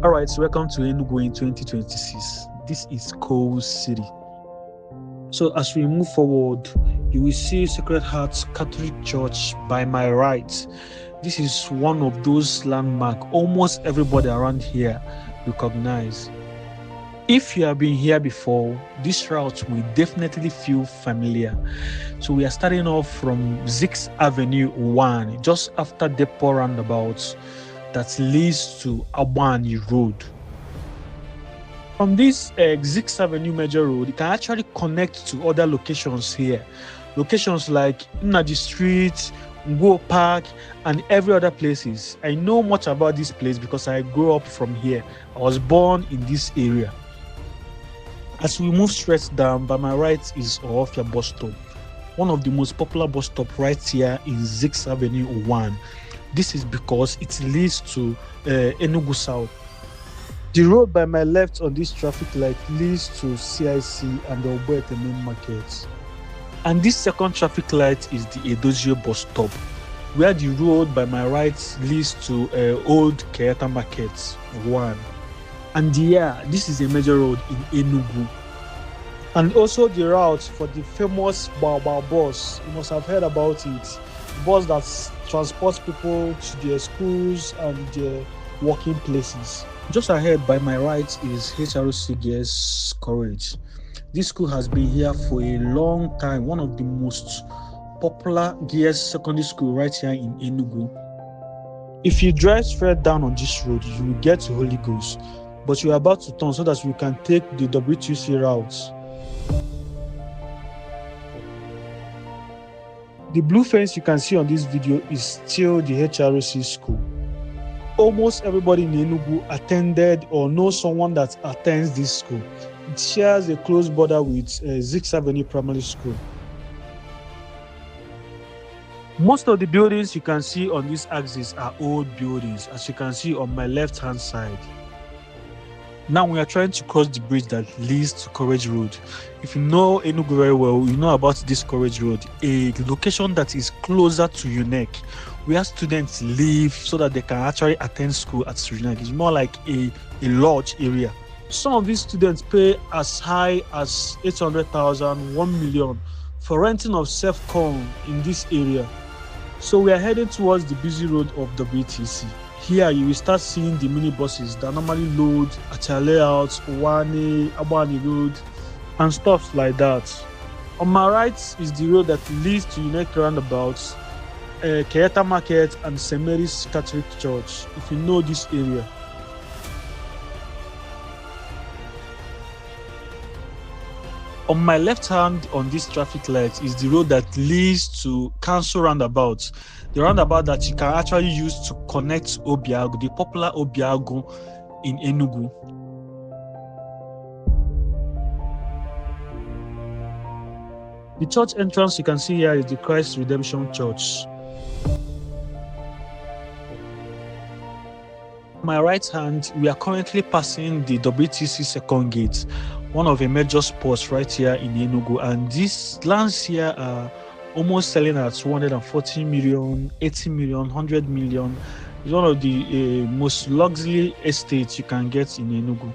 All right, so welcome to Enugu in 2026. This is Coal City. So as we move forward, you will see Sacred Heart Catholic Church by my right. This is one of those landmarks almost everybody around here recognize. If you have been here before, this route will definitely feel familiar. So we are starting off from 6th Avenue 1, just after Depo Roundabout, that leads to Uwani Road. From this 6th Avenue Major Road, you can actually connect to other locations here. Locations like Nadu Street, Ngo Park, and every other places. I know much about this place because I grew up from here. I was born in this area. As we move straight down, by my right is Ohofia bus stop. One of the most popular bus stops right here in 6th Avenue 1. This is because it leads to Enugu South. The road by my left on this traffic light leads to CIC and the Oboete main market. And this second traffic light is the Edozio bus stop, where the road by my right leads to Old Keyata Market 1. And yeah, this is a major road in Enugu. And also the route for the famous Baobab bus. You must have heard about it. The bus that transports people to their schools and their working places. Just ahead by my right is HROC Girls College. This school has been here for a long time. One of the most popular girls secondary school right here in Enugu. If you drive straight down on this road, you will get to Holy Ghost. But you are about to turn so that you can take the WTC route. The blue fence you can see on this video is still the HROC school. Almost everybody in Enugu attended or knows someone that attends this school. It shares a close border with 6th Avenue Primary School. Most of the buildings you can see on this axis are old buildings, as you can see on my left-hand side. Now we are trying to cross the bridge that leads to Courage Road. If you know Enugu very well, you know about this Courage Road, a location that is closer to UNEC, where students live so that they can actually attend school at UNEC. It's more like a lodge area. Some of these students pay as high as 800,000, 1 million for renting of self-con in this area. So we are heading towards the busy road of WTC. Here you will start seeing the minibuses that normally load at your layouts, Uwani, Uwani Road, and stuff like that. On my right is the road that leads to Enugu Roundabout, Keyata Market, and St. Mary's Catholic Church, if you know this area. On my left hand on this traffic light is the road that leads to Council Roundabout. The roundabout that you can actually use to connect Obiago, the popular Obiago in Enugu. The church entrance you can see here is the Christ Redemption Church. On my right hand, we are currently passing the WTC second gate, one of the major spots right here in Enugu, and these lands here are almost selling at 240 million, 80 million, 100 million. It's one of the most luxury estates you can get in Enugu.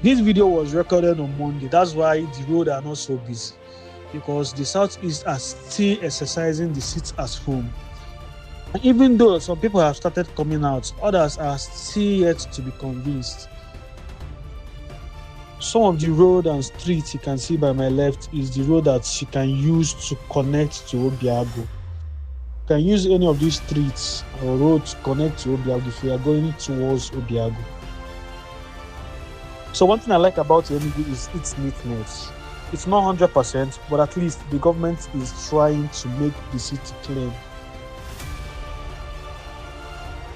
This video was recorded on Monday. That's why the roads are not so busy, because the Southeast are still exercising the sit at home. And even though some people have started coming out, others are still yet to be convinced. Some of the road and streets you can see by my left is the road that you can use to connect to Obiago. You can use any of these streets or roads to connect to Obiago if you are going towards Obiago. So one thing I like about Enugu is its neatness. It's not 100%, but at least the government is trying to make the city clean.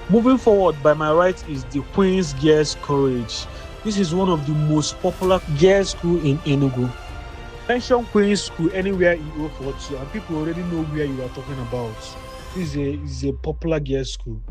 Moving forward, by my right is the Queen's Girls College. This is one of the most popular girls' school in Enugu. Mention Queen's School anywhere in 042 and people already know where you are talking about. This is a popular girls' school.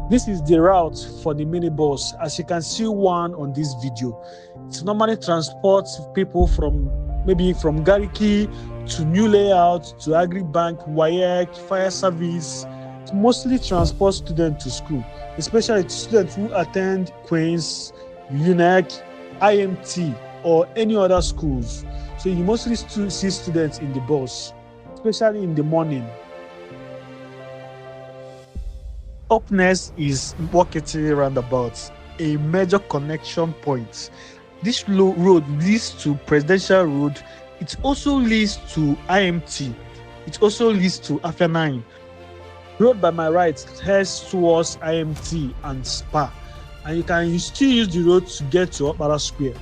This is the route for the minibus. As you can see one on this video, it normally transports people from Gariki to New Layout to Agri Bank, WAEC, Fire Service, mostly transport students to school, especially students who attend Queen's, UNEC, IMT, or any other schools. So you mostly see students in the bus, especially in the morning. Up next is Nkpokiti Roundabout, a major connection point. This road leads to Presidential Road. It also leads to IMT. It also leads to Afia 9. Road by my right heads towards IMT and Spa, and you still use the road to get to Okpara Square.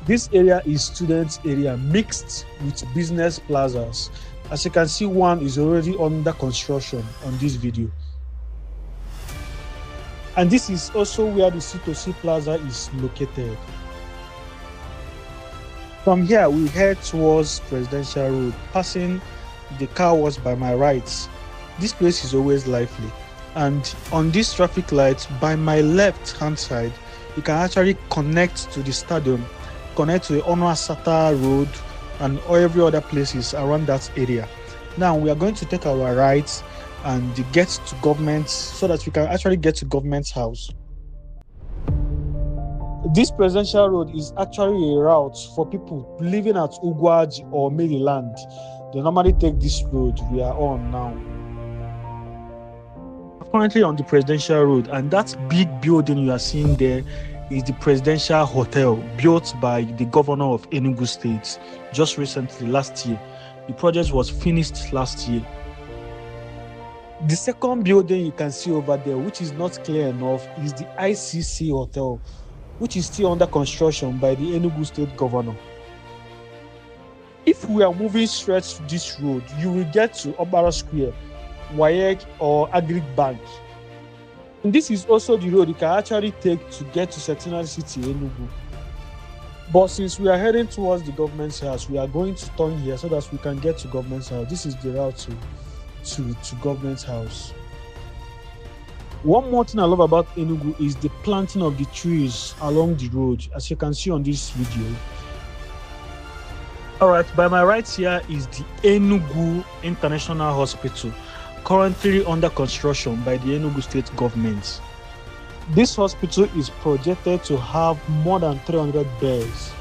This area is student area mixed with business plazas. As you can see, one is already under construction on this video. And this is also where the C2C Plaza is located. From here, we head towards Presidential Road, passing the car wash by my right. This place is always lively. And on this traffic light, by my left-hand side, you can actually connect to the stadium, connect to the Onwa-Sata Road, and every other places around that area. Now, we are going to take our right and get to government so that we can actually get to government's house. This Presidential Road is actually a route for people living at Uwani or Maryland. They normally take this road we are on now. Currently on the Presidential Road, and that big building you are seeing there is the Presidential Hotel built by the governor of Enugu State just recently, last year. The project was finished last year. The second building you can see over there, which is not clear enough, is the ICC Hotel, which is still under construction by the Enugu State governor. If we are moving straight to this road, you will get to Okpara Square, WAEC, or Agric Bank. And this is also the road you can actually take to get to Centenary City, Enugu. But since we are heading towards the government's house, we are going to turn here so that we can get to government's house. This is the route to government's house. One more thing I love about Enugu is the planting of the trees along the road, as you can see on this video. All right, by my right here is the Enugu International Hospital, currently under construction by the Enugu State government. This hospital is projected to have more than 300 beds.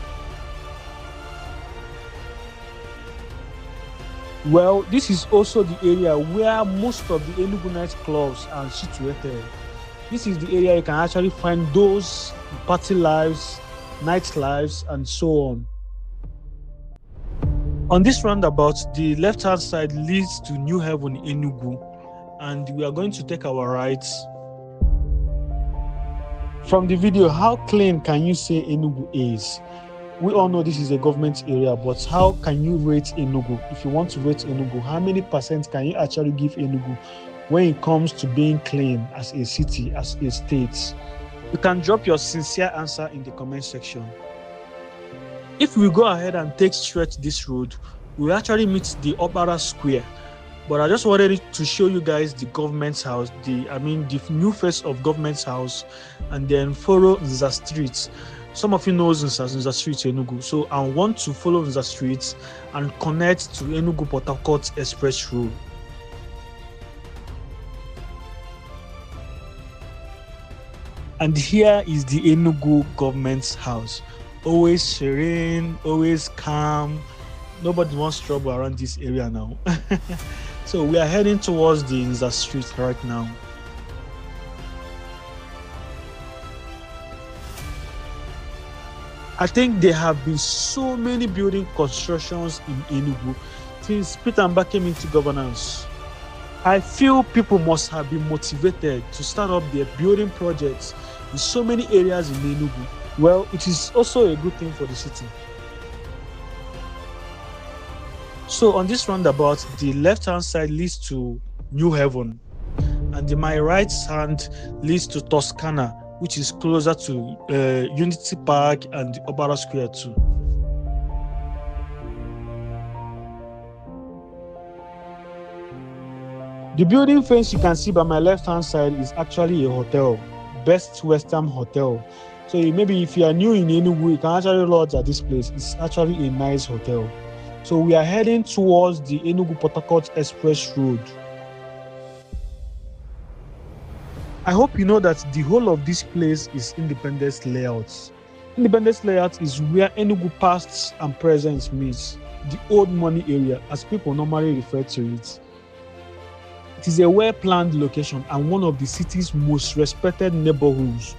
Well, this is also the area where most of the Enugu nightclubs are situated. This is the area you can actually find those party lives, night lives, and so on. On this roundabout, the left-hand side leads to New Haven, Enugu, and we are going to take our rights. From the video, how clean can you say Enugu is? We all know this is a government area, but how can you rate Enugu? If you want to rate Enugu, how many percent can you actually give Enugu when it comes to being clean as a city, as a state? You can drop your sincere answer in the comment section. If we go ahead and take straight this road, we actually meet the Okpara Square. But I just wanted to show you guys the government's house, the new face of government's house, and then follow Nza Street. Some of you know Nza Street, Enugu. So I want to follow Nza Street and connect to Enugu PortHarcourt Express Road. And here is the Enugu government's house. Always serene, always calm. Nobody wants trouble around this area now. So we are heading towards the Nza Street right now. I think there have been so many building constructions in Enugu since Peter Mbah came into governance. I feel people must have been motivated to start up their building projects in so many areas in Enugu. Well, it is also a good thing for the city. So on this roundabout, the left-hand side leads to New Haven, and my right hand leads to Toscana, which is closer to Unity Park and Okpara Square too. The building fence you can see by my left-hand side is actually a hotel, Best Western Hotel. So maybe if you are new in Enugu, you can actually lodge at this place. It's actually a nice hotel. So we are heading towards the Enugu PortHarcourt Express Road. I hope you know that the whole of this place is Independence Layout. Independence Layout is where Enugu past and present meets, the old money area as people normally refer to it. It is a well-planned location and one of the city's most respected neighborhoods.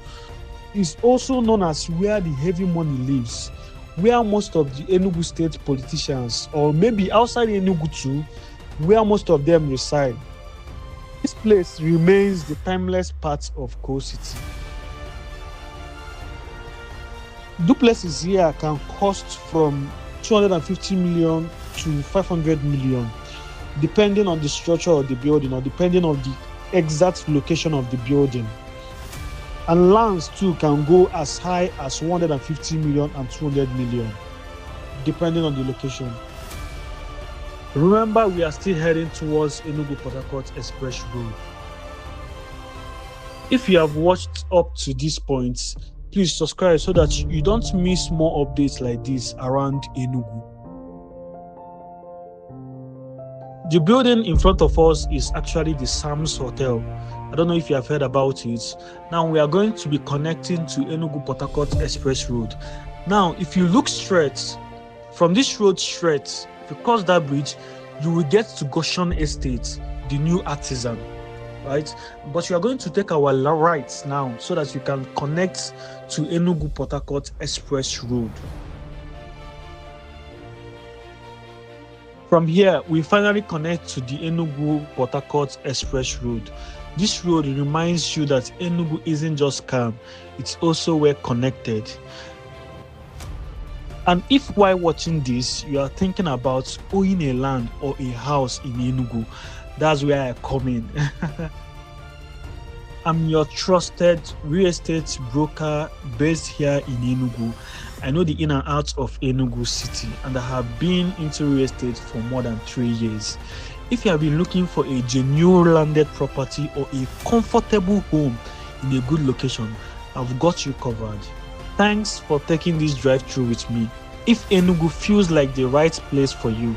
It is also known as where the heavy money lives, where most of the Enugu state politicians, or maybe outside Enugu too, where most of them reside. This place remains the timeless part of Coal City. Duplexes here can cost from 250 million to 500 million, depending on the structure of the building or depending on the exact location of the building. And lands too can go as high as 150 million and 200 million, depending on the location. Remember, we are still heading towards Enugu PortHarcourt Express Road. If you have watched up to this point, please subscribe so that you don't miss more updates like this around Enugu. The building in front of us is actually the Sam's Hotel. I don't know if you have heard about it. Now we are going to be connecting to Enugu PortHarcourt Express Road. Now, if you look straight, from this road straight, if you cross that bridge, you will get to Goshen Estate, the new artisan, right? But you are going to take our right now so that you can connect to Enugu PortHarcourt Express Road. From here, we finally connect to the Enugu PortHarcourt Express Road. This road reminds you that Enugu isn't just calm, it's also well connected. And if while watching this, you are thinking about owning a land or a house in Enugu, that's where I come in. I'm your trusted real estate broker based here in Enugu. I know the in and out of Enugu City, and I have been into real estate for more than 3 years. If you have been looking for a genuine landed property or a comfortable home in a good location, I've got you covered. Thanks for taking this drive through with me. If Enugu feels like the right place for you,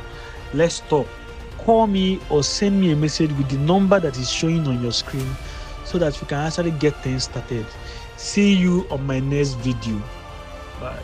let's talk. Call me or send me a message with the number that is showing on your screen so that we can actually get things started. See you on my next video. Bye.